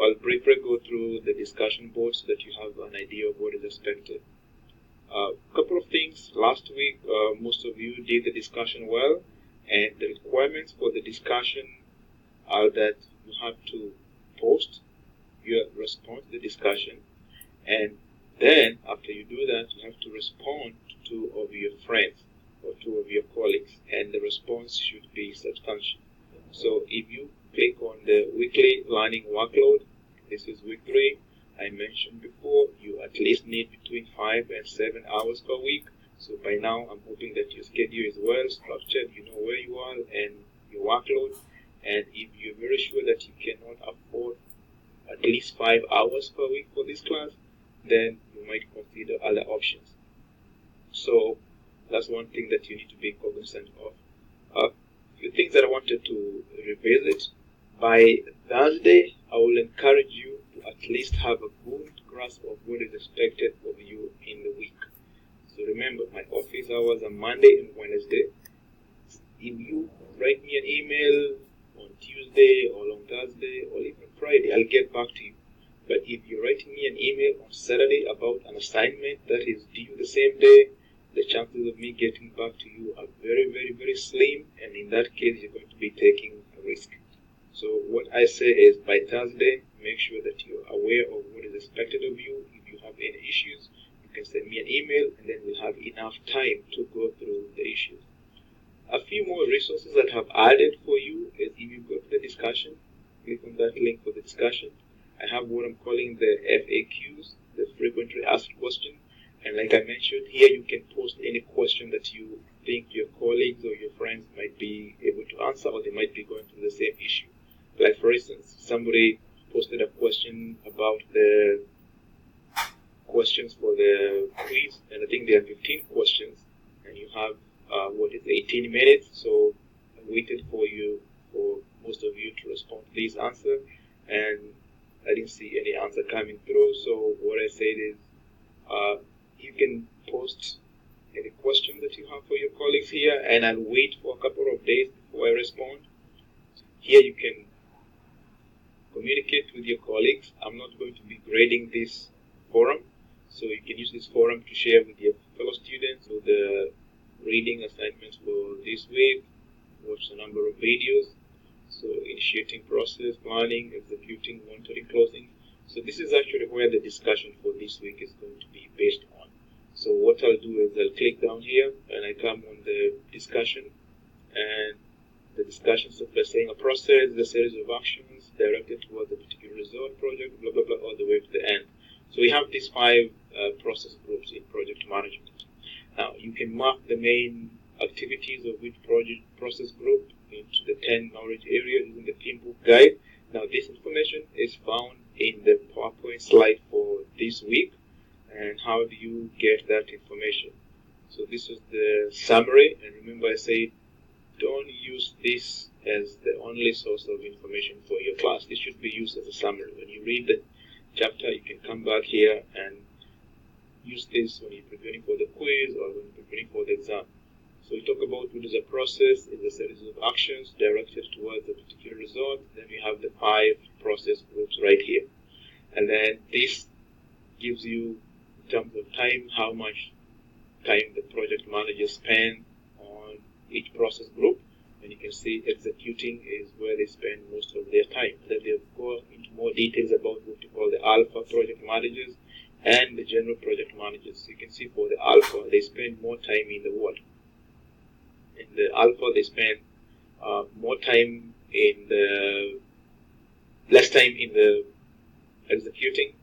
I'll briefly go through the discussion board so that you have an idea of what is expected. A couple of things. Last week, most of you did the discussion well, and the requirements for the discussion are that you have to post your response to the discussion, and then after you do that, you have to respond to 2 of your friends or 2 of your colleagues, and the response should be substantial. So if you click on the weekly learning workload, this is week 3. I mentioned before, you at least need between 5 and 7 hours per week. So by now, I'm hoping that your schedule is well structured, you know where you are and your workload. And if you're very sure that you cannot afford at least 5 hours per week for this class, then you might consider other options. So that's one thing that you need to be cognizant of. A few things that I wanted to revisit. By Thursday, I will encourage you to at least have a good grasp of what is expected of you in the week. So remember, my office hours are Monday and Wednesday. If you write me an email on Tuesday or on Thursday or even Friday, I'll get back to you. But if you're writing me an email on Saturday about an assignment that is due the same day, the chances of me getting back to you are very, very, very slim, and in that case, you're going to be taking a risk. So what I say is, by Thursday, make sure that you're aware of what is expected of you. If you have any issues, you can send me an email, and then we'll have enough time to go through the issues. A few more resources that I've added for you is, if you go to the discussion, click on that link for the discussion. I have what I'm calling the FAQs, the frequently asked questions. And like I mentioned, here you can post any question that you think your colleagues or your friends might be able to answer, or they might be going through the same issue. Like for instance, somebody posted a question about the questions for the quiz, and I think there are 15 questions, and you have 18 minutes. So I waited for most of you to respond to this answer, and I didn't see any answer coming through. So what I said is, you can post any question that you have for your colleagues here, and I'll wait for a couple of days before I respond. Here you can communicate with your colleagues. I'm not going to be grading this forum, so you can use this forum to share with your fellow students with the reading assignments for this week, watch a number of videos, so initiating process, planning, executing, monitoring, closing. So this is actually where the discussion for this week is going to be based on. So what I'll do is I'll click down here and I come on the discussion, and the discussion simply saying a process, the series of actions directed towards a particular result, project, blah, blah, blah, all the way to the end. So we have these 5 process groups in project management. Now you can mark the main activities of each process group into the 10 knowledge areas in the theme book guide. Now this information is found in the PowerPoint slide for this week. And how do you get that information? So this is the summary, and remember I said don't use this as the only source of information for your class. This should be used as a summary. When you read the chapter, you can come back here and use this when you're preparing for the quiz or when you're preparing for the exam. So we talk about what is a process, is a series of actions directed towards a particular result. Then we have the 5 process groups right here. And then this gives you, in terms of time, how much time the project manager spend on each process group. And you can see executing is where they spend most of their time. Then they'll go into more details about what we call the alpha project managers and the general project managers. So you can see for the alpha, they spend more time in the what? In the alpha, they spend more time in the, less time in the executing,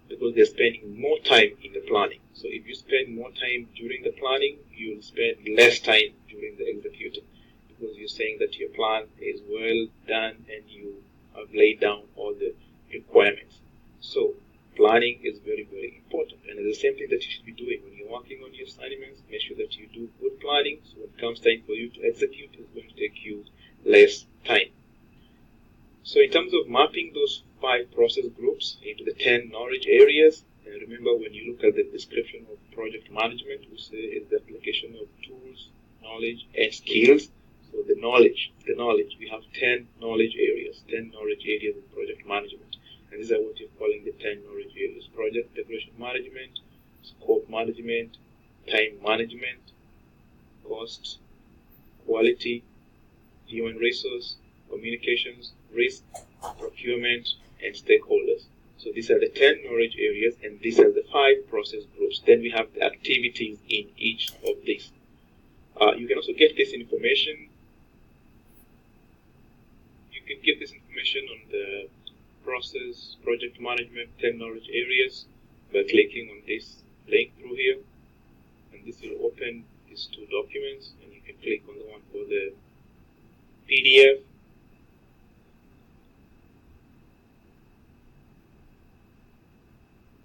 because they're spending more time in the planning. So if you spend more time during the planning, you'll spend less time during the executing, because you're saying that your plan is well done and you have laid down all the requirements. So planning is very, very important, and it's the same thing that you should be doing when you're working on your assignments. Make sure that you do good planning, so when it comes time for you to execute, it's going to take you less time. So in terms of mapping those 5 process groups into the 10 knowledge areas, and remember when you look at the description of project management, we say it's the application of tools, knowledge, and skills. So the knowledge, we have 10 knowledge areas in project management. And these are what you're calling the 10 knowledge areas: project integration management, scope management, time management, cost, quality, human resource, communications, risk, procurement, and stakeholders. So these are the 10 knowledge areas, and these are the 5 process groups. Then we have the activities in each of these. You can also get this information. You can get this information on the process project management 10 knowledge areas by clicking on this link through here, and this will open these 2 documents, and you can click on the one for the PDF.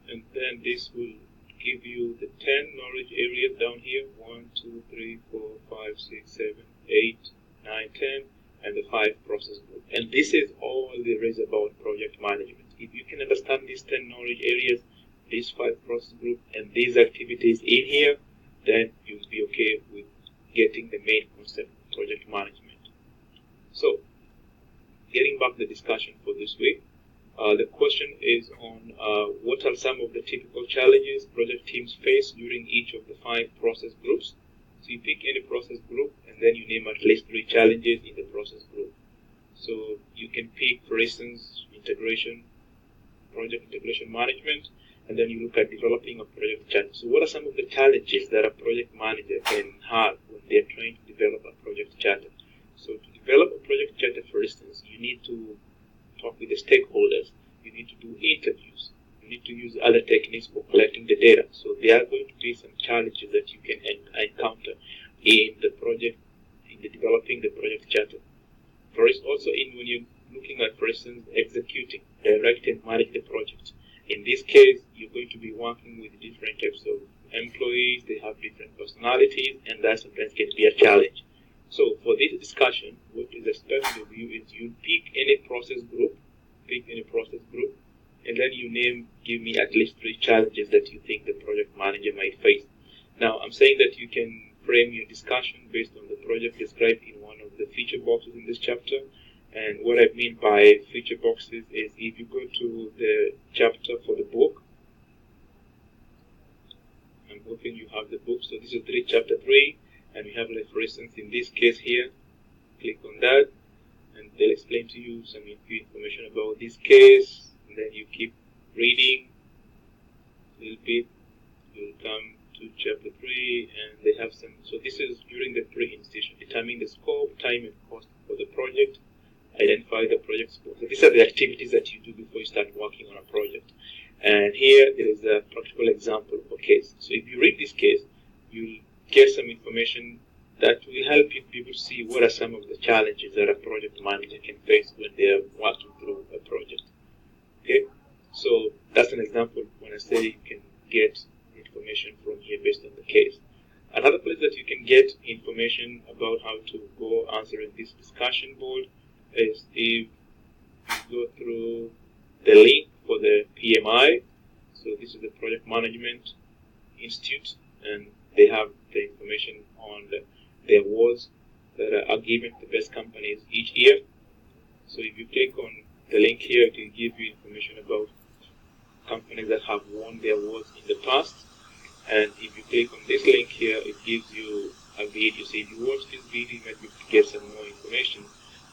And then this will give you the 10 knowledge areas down here: 1, 2, 3, 4, 5, 6, 7, 8, 9, 10, and the 5 process groups. And this is all there is about project management. If you can understand these 10 knowledge areas, these 5 process groups, and these activities in here, then you'll be okay with getting the main concept of project management. So, getting back to the discussion for this week, the question is on what are some of the typical challenges project teams face during each of the 5 process groups. So you pick any process group and then you name at least 3 challenges in the process group. So you can pick, for instance, project integration management, and then you look at developing a project charter. So what are some of the challenges that a project manager can have when they're trying to develop a project charter? So to develop a project charter, for instance, you need to talk with the stakeholders, you need to do interviews, you need to use other techniques for collecting the data. So there are going to be some challenges that you can encounter in the project, in the developing the project charter. For instance, also when you're looking at, for instance, executing, direct and manage the project. In this case, you're going to be working with different types of employees, they have different personalities, and that sometimes can be a challenge. So for this discussion, what is expected of you is you pick any process group, and then you give me at least 3 challenges that you think the project manager might face. Now, I'm saying that you can frame your discussion based on the project described in one of the feature boxes in this chapter. And what I mean by feature boxes is if you go to the chapter for the book, I'm hoping you have the book. So this is chapter 3. And we have, like, for instance, in this case here, click on that, and they'll explain to you some information about this case, and then you keep reading a little bit, you'll come to chapter 3, and they have some, so this is during the pre-initiation, determine the scope, time, and cost for the project, identify the project scope. So these are the activities that you do before you start working on a project. And here there is a practical example of a case. So if you read this case, you'll get some information that will help you people see what are some of the challenges that a project manager can face when they are working through a project. Okay, so that's an example when I say you can get information from here based on the case. Another place that you can get information about how to go answering this discussion board is if you go through the link for the PMI. So this is the Project Management Institute, and they have the information on the awards that are given to the best companies each year. So if you click on the link here, it will give you information about companies that have won the awards in the past. And if you click on this link here, it gives you a video. So if you watch this video, you might be able to get some more information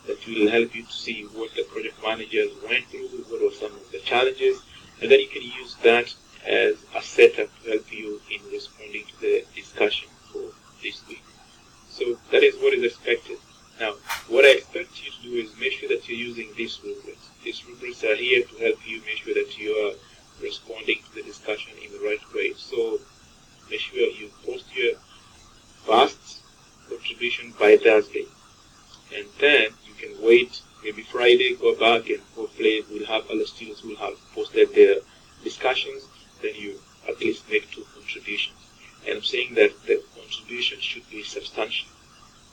that will help you to see what the project managers went through, what were some of the challenges, and then you can use that as a setup to help you in responding to the discussion for this week. So that is what is expected. Now, what I expect you to do is make sure that you're using these rubrics. These rubrics are here to help you make sure that you are responding to the discussion in the right way. So make sure you post your first contribution by Thursday. And then you can wait maybe Friday, go back, and hopefully we'll have other students who have posted their discussions. Then you at least make 2 contributions. And I'm saying that the contribution should be substantial.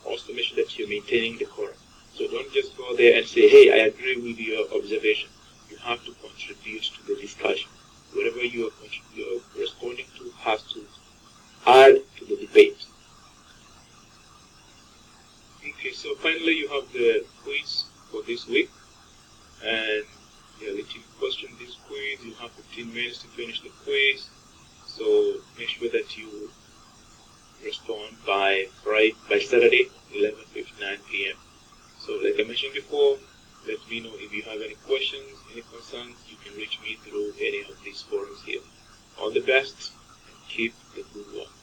Also make sure that you're maintaining the quorum. So don't just go there and say, hey, I agree with your observation. You have to contribute to the discussion. Whatever you're responding to has to add to the debate. Okay, so finally you have the quiz for this week. And yeah, let you question this 15 minutes to finish the quiz. So make sure that you respond by Saturday, 11:59 p.m. So like I mentioned before, let me know if you have any questions, any concerns. You can reach me through any of these forums here. All the best and keep the good work.